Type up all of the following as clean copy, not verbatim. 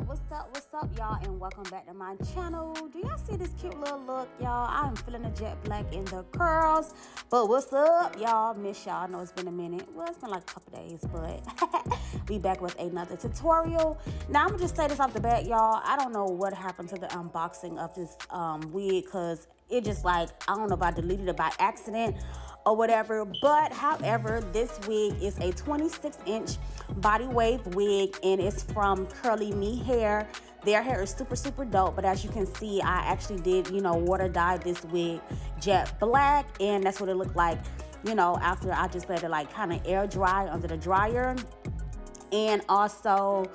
what's up, y'all, and welcome back to my channel. Do y'all see this cute little look, y'all? I'm feeling the jet black in the curls. But what's up, y'all? Miss y'all. I know it's been a minute. Well, it's been like a couple days, but we back with another tutorial. Now, I'm gonna just say this off the bat, y'all. I don't know what happened to the unboxing of this wig, because it just like, I don't know if I deleted it by accident or whatever. But however, this wig is a 26-inch body wave wig, and it's from CurlyMe hair. Their hair is super dope, but as you can see, I actually did, water dye this wig jet black, and that's what it looked like, after I just let it like kind of air dry under the dryer. And also,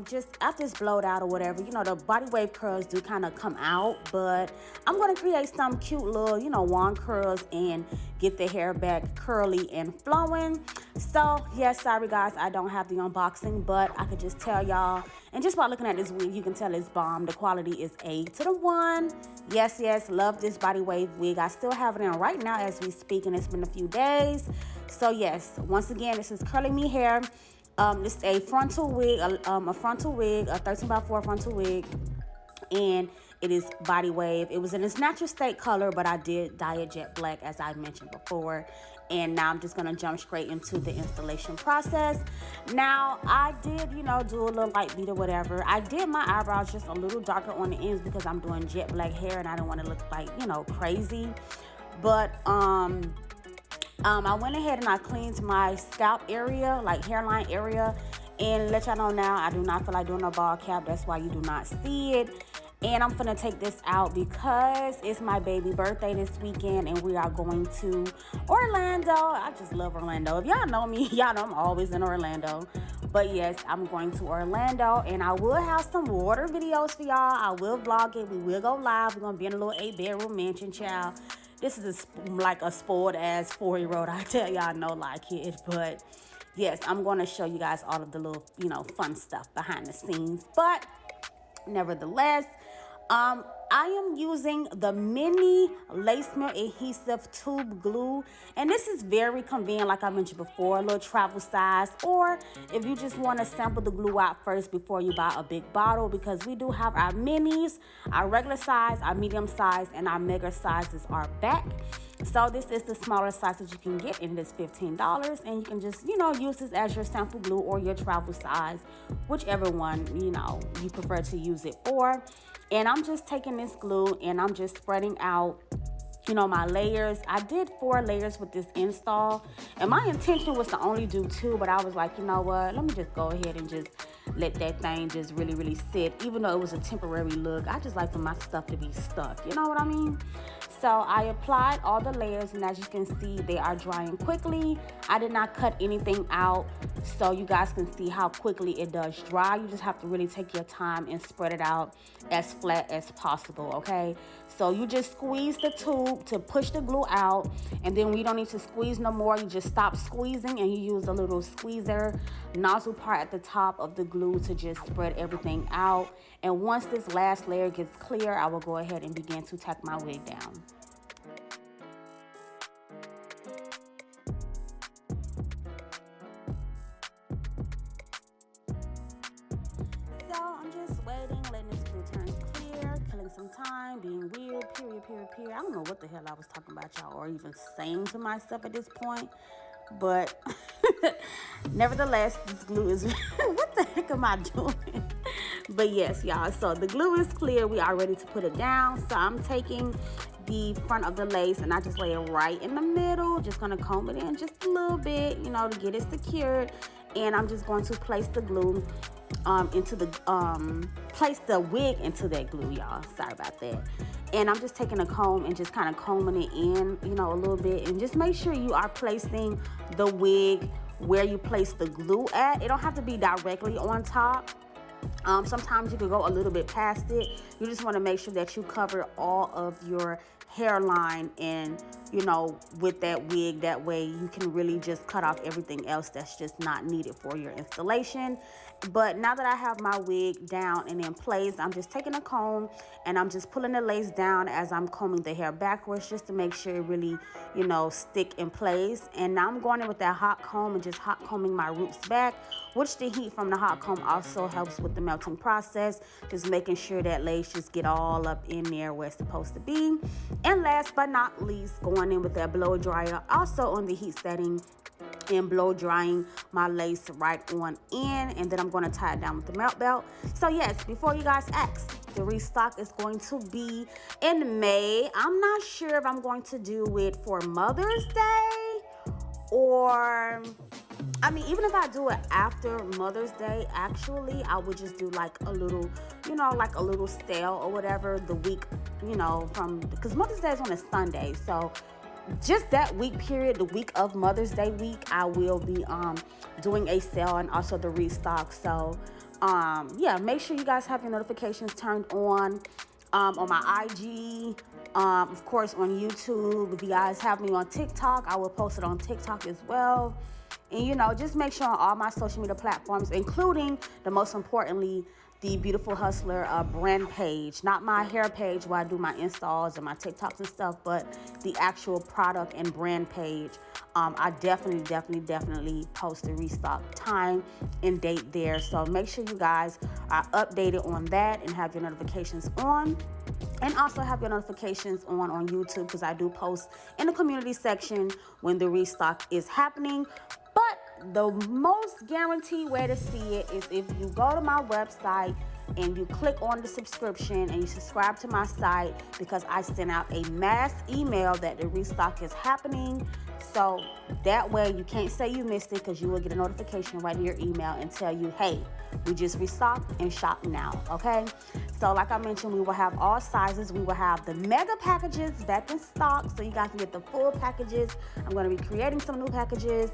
just after it's blowed out or whatever, the body wave curls do kind of come out, but I'm going to create some cute little, wand curls and get the hair back curly and flowing. So, yes, sorry guys, I don't have the unboxing, but I could just tell y'all, and just by looking at this wig, you can tell it's bomb. The quality is A to the 1. Yes, love this body wave wig. I still have it in right now as we speak, and it's been a few days. So, yes, once again, this is CurlyMe hair. This is a frontal wig, a 13x4 frontal wig, and it is body wave. It was in its natural state color, but I did dye it jet black, as I mentioned before. And now I'm just gonna jump straight into the installation process. Now, I did, do a little light beat or whatever. I did my eyebrows just a little darker on the ends because I'm doing jet black hair and I don't want to look like, crazy. But I went ahead and I cleaned my scalp area, like hairline area, and let y'all know now, I do not feel like doing a ball cap. That's why you do not see it. And I'm gonna take this out because it's my baby birthday this weekend and we are going to Orlando. I just love Orlando. If y'all know me, y'all know I'm always in Orlando. But yes, I'm going to Orlando, and I will have some water videos for y'all. I will vlog it. We will go live. We're gonna be in a little 8-bedroom mansion, child. This is like a spoiled ass 4-year-old. I tell y'all, no lie, kid. But yes, I'm going to show you guys all of the little, fun stuff behind the scenes. But nevertheless, I am using the mini lace mill adhesive tube glue, and this is very convenient, like I mentioned before, a little travel size, or if you just want to sample the glue out first before you buy a big bottle, because we do have our minis, our regular size, our medium size, and our mega sizes are back. So this is the smaller size that you can get, and it's $15, and you can just, use this as your sample glue or your travel size, whichever one, you prefer to use it for. And I'm just taking this glue and I'm just spreading out, my layers. I did 4 layers with this install, and my intention was to only do 2, but I was like, you know what, let me just go ahead and just let that thing just really sit. Even though it was a temporary look, I just like for my stuff to be stuck, you know what I mean? So I applied all the layers, and as you can see, they are drying quickly. I did not cut anything out, so you guys can see how quickly it does dry. You just have to really take your time and spread it out as flat as possible, okay? So you just squeeze the tube to push the glue out, and then we don't need to squeeze no more. You just stop squeezing and you use a little squeezer nozzle part at the top of the glue to just spread everything out. And once this last layer gets clear, I will go ahead and begin to tack my wig down. So I'm just waiting, letting this glue turn clear, killing some time, being weird, period. I don't know what the hell I was talking about, y'all, or even saying to myself at this point. But nevertheless, this glue is what the heck am I doing? But yes, y'all, so the glue is clear. We are ready to put it down. So I'm taking the front of the lace and I just lay it right in the middle. Just gonna comb it in just a little bit, to get it secured. And I'm just going to place the glue place the wig into that glue, y'all. Sorry about that. And I'm just taking a comb and just kind of combing it in, a little bit, and just make sure you are placing the wig where you place the glue at. It don't have to be directly on top. Sometimes you can go a little bit past it. You just want to make sure that you cover all of your hairline and, with that wig. That way you can really just cut off everything else that's just not needed for your installation. But now that I have my wig down and in place, I'm just taking a comb and I'm just pulling the lace down as I'm combing the hair backwards, just to make sure it really, you know, stick in place. And now I'm going in with that hot comb and just hot combing my roots back, which the heat from the hot comb also helps with the melting process, just making sure that lace just get all up in there where it's supposed to be. And last but not least, going in with that blow dryer, also on the heat setting, and blow drying my lace right on in, and then I'm going to tie it down with the melt belt. So yes, before you guys ask, the restock is going to be in May. I'm not sure if I'm going to do it for Mother's Day, or I mean, even if I do it after Mother's Day, actually, I would just do like a little, you know, like a little sale or whatever the week, you know, from, because Mother's Day is on a Sunday. So just that week period, the week of Mother's Day week, I will be doing a sale and also the restock. So yeah, make sure you guys have your notifications turned on my IG, of course on YouTube. If you guys have me on TikTok, I will post it on TikTok as well. And you know, just make sure on all my social media platforms, including the most importantly, the Beautiful Hustler brand page, not my hair page where I do my installs and my TikToks and stuff, but the actual product and brand page. I definitely post the restock time and date there. So make sure you guys are updated on that and have your notifications on. And also have your notifications on YouTube, because I do post in the community section when the restock is happening. But the most guaranteed way to see it is if you go to my website and you click on the subscription and you subscribe to my site, because I send out a mass email that the restock is happening. So that way you can't say you missed it, because you will get a notification right in your email and tell you, hey, we just restocked and shop now, okay? So like I mentioned, we will have all sizes. We will have the mega packages back in stock, so you guys can get the full packages. I'm going to be creating some new packages,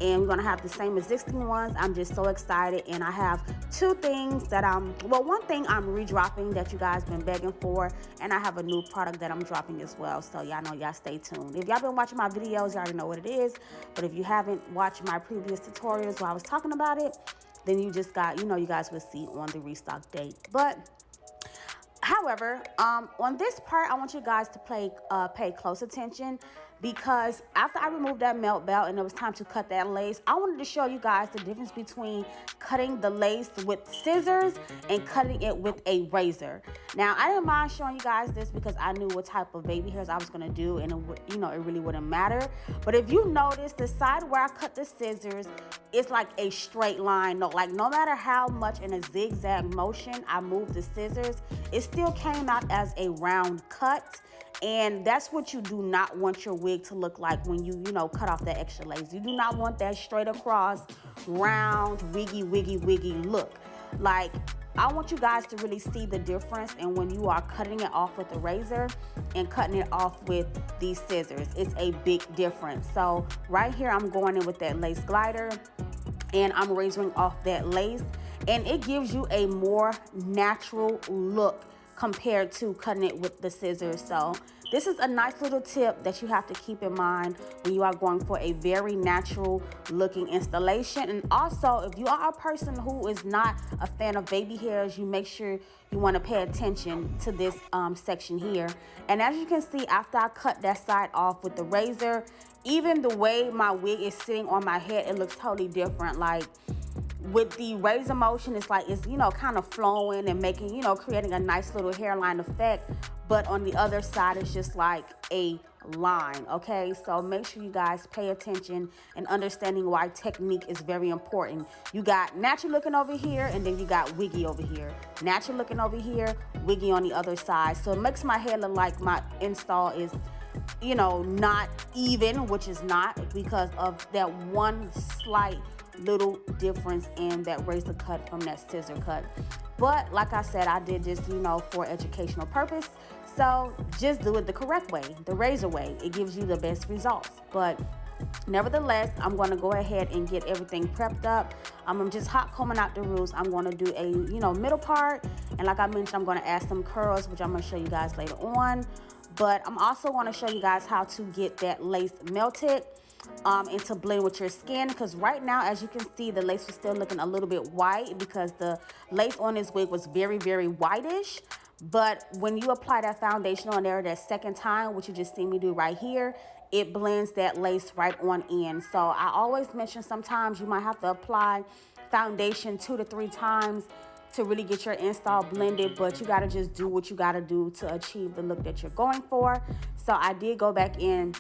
and we're going to have the same existing ones. I'm just so excited. And I have two things that one thing I'm redropping that you guys been begging for, and I have a new product that I'm dropping as well. So y'all know, y'all stay tuned. If y'all been watching my videos, you already know what it is. But if you haven't watched my previous tutorials where I was talking about it, then you just got, you know, you guys will see on the restock date. But however, on this part, I want you guys to pay close attention, because after I removed that melt belt and it was time to cut that lace, I wanted to show you guys the difference between cutting the lace with scissors and cutting it with a razor. Now, I didn't mind showing you guys this because I knew what type of baby hairs I was going to do, and it really wouldn't matter. But if you notice, the side where I cut the scissors, it's like a straight line. No matter how much in a zigzag motion I moved the scissors, it still came out as a round cut. And that's what you do not want your wig to look like when you cut off that extra lace. You do not want that straight across, round, wiggy look. Like, I want you guys to really see the difference, and when you are cutting it off with a razor and cutting it off with these scissors, it's a big difference. So right here, I'm going in with that lace glider, and I'm razoring off that lace, and it gives you a more natural look compared to cutting it with the scissors. So this is a nice little tip that you have to keep in mind when you are going for a very natural looking installation. And also, if you are a person who is not a fan of baby hairs, you make sure you want to pay attention to this section here. And as you can see, after I cut that side off with the razor, even the way my wig is sitting on my head, it looks totally different. Like, with the razor motion, it's like it's kind of flowing and making creating a nice little hairline effect, but on the other side it's just like a line. Okay, so make sure you guys pay attention and understanding why technique is very important. You got natural looking over here, and then you got wiggy over here. Natural looking over here, wiggy on the other side. So it makes my hair look like my install is not even, which is not, because of that one slight little difference in that razor cut from that scissor cut. But like I said, I did this for educational purpose. So just do it the correct way, the razor way. It gives you the best results. But nevertheless, I'm going to go ahead and get everything prepped up. I'm just hot combing out the roots. I'm going to do a middle part, and like I mentioned, I'm going to add some curls, which I'm going to show you guys later on. But I'm also going to show you guys how to get that lace melted. and to blend with your skin, because right now, as you can see, the lace was still looking a little bit white because the lace on this wig was very, very whitish. But when you apply that foundation on there that second time, which you just see me do right here, it blends that lace right on in. So I always mention sometimes you might have to apply foundation 2 to 3 times to really get your install blended, but you got to just do what you got to do to achieve the look that you're going for. So I did go back in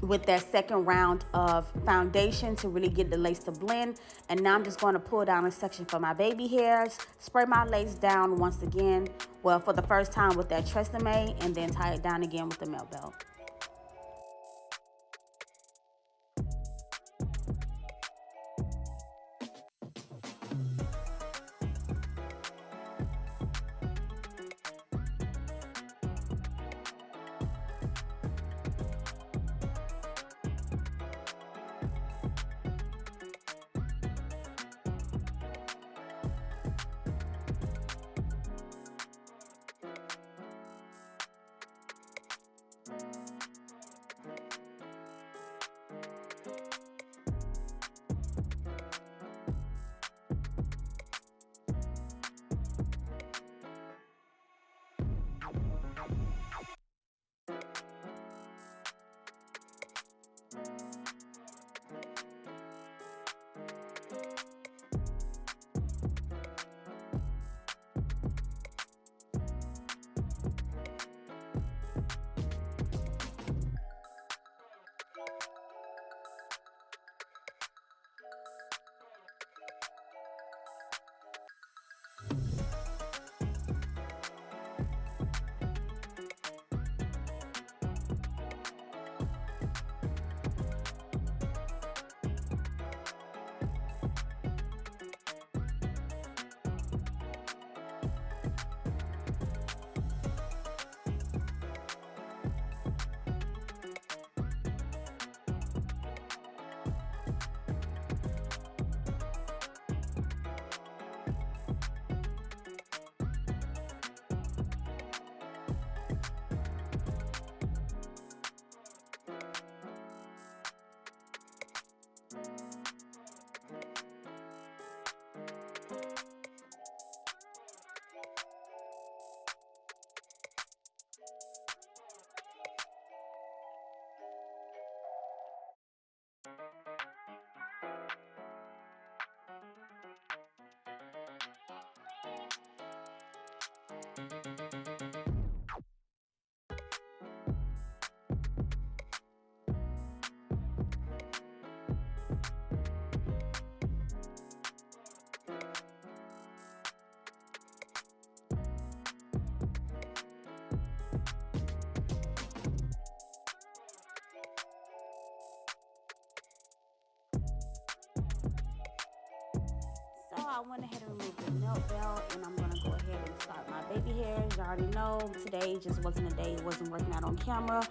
with that second round of foundation to really get the lace to blend. And now I'm just going to pull down a section for my baby hairs, spray my lace down once again, well, for the first time with that tresemme, and then tie it down again with the melt belt. So I went ahead and removed the melt belt, and I'm gonna go ahead and start my baby hairs. You already know today just wasn't a day, it wasn't working out on camera.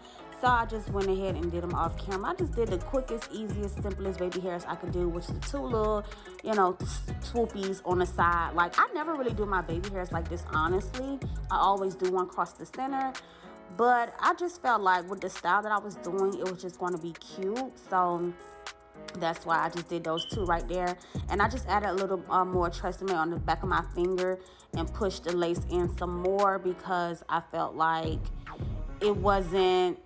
So I just went ahead and did them off camera. I just did the quickest, easiest, simplest baby hairs I could do, which is the 2 little, swoopies on the side. Like, I never really do my baby hairs like this, honestly. I always do one across the center. But I just felt like with the style that I was doing, it was just going to be cute. So that's why I just did those 2 right there. And I just added a little more tresemme on the back of my finger and pushed the lace in some more because I felt like it wasn't,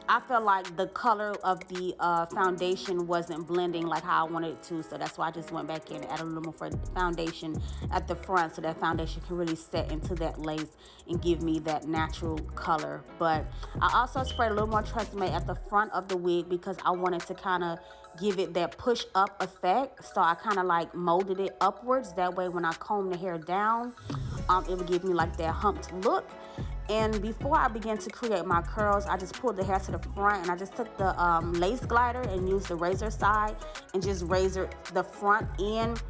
I felt like the color of the foundation wasn't blending like how I wanted it to. So that's why I just went back in and added a little more for the foundation at the front so that foundation can really set into that lace and give me that natural color. But I also sprayed a little more tresemme at the front of the wig because I wanted to kind of give it that push up effect. So I kind of like molded it upwards. That way when I comb the hair down, it would give me like that humped look. And before I began to create my curls, I just pulled the hair to the front and I just took the lace glider and used the razor side and just razored the front end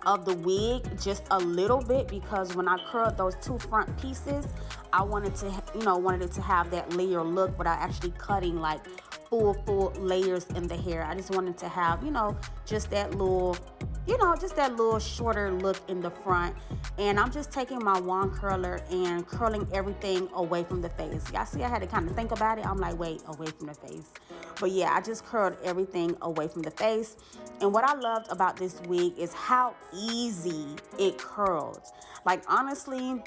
of the wig just a little bit because when I curled those 2 front pieces, I wanted to, wanted it to have that layer look without actually cutting like full layers in the hair. I just wanted to have, just that little, just that little shorter look in the front. And I'm just taking my wand curler and curling everything away from the face. Y'all see, I had to kind of think about it. I'm like, wait, away from the face. But yeah, I just curled everything away from the face. And what I loved about this wig is how easy it curled. Like, honestly,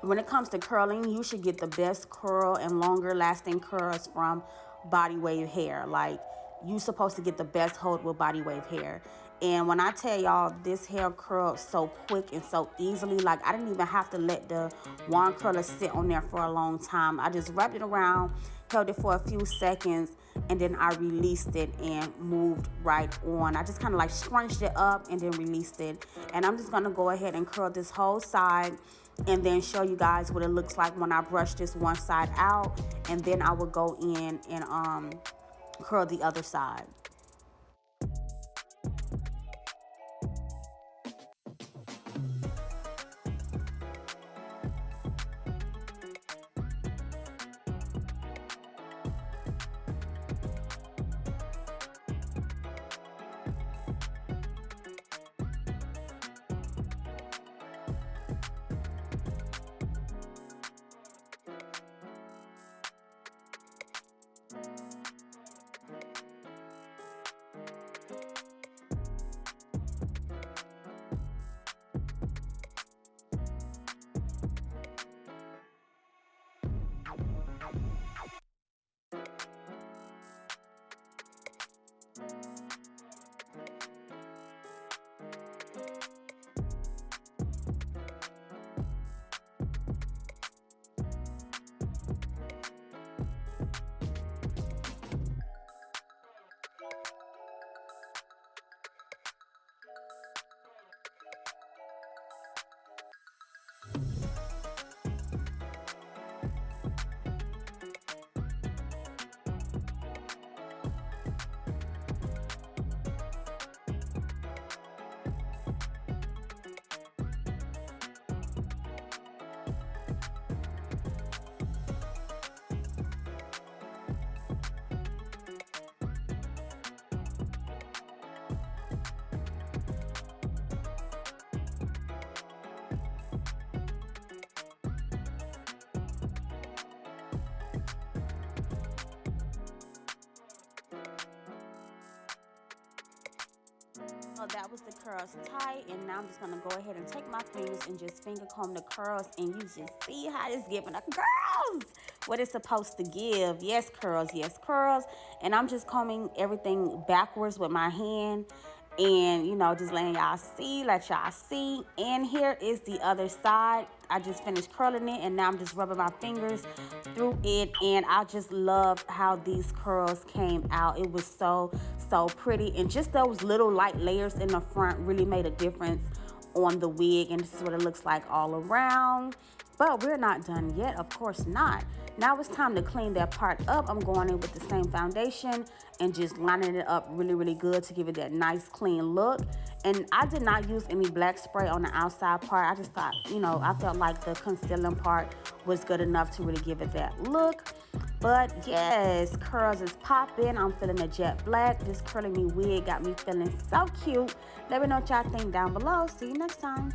when it comes to curling, you should get the best curl and longer lasting curls from body wave hair. Like, you supposed to get the best hold with body wave hair. And when I tell y'all, this hair curled so quick and so easily, like I didn't even have to let the wand curler sit on there for a long time. I just wrapped it around, held it for a few seconds, and then I released it and moved right on. I just kind of like scrunched it up and then released it. And I'm just gonna go ahead and curl this whole side and then show you guys what it looks like when I brush this one side out, and then I will go in and curl the other side. So that was the curls tight, and now I'm just gonna go ahead and take my fingers and just finger comb the curls, and you just see how it's giving a girls what it's supposed to give. Yes, curls, yes, curls. And I'm just combing everything backwards with my hand, and you know, just letting y'all see, let y'all see. And here is the other side. I just finished curling it, and now I'm just rubbing my fingers through it, and I just love how these curls came out. It was so pretty, and just those little light layers in the front really made a difference on the wig. And this is what it looks like all around. But we're not done yet, of course not. Now it's time to clean that part up. I'm going in with the same foundation and just lining it up really good to give it that nice clean look. And I did not use any black spray on the outside part. I just thought, you know, I felt like the concealing part was good enough to really give it that look. But yes, curls is popping. I'm feeling the jet black. This CurlyMe wig got me feeling so cute. Let me know what y'all think down below. See you next time.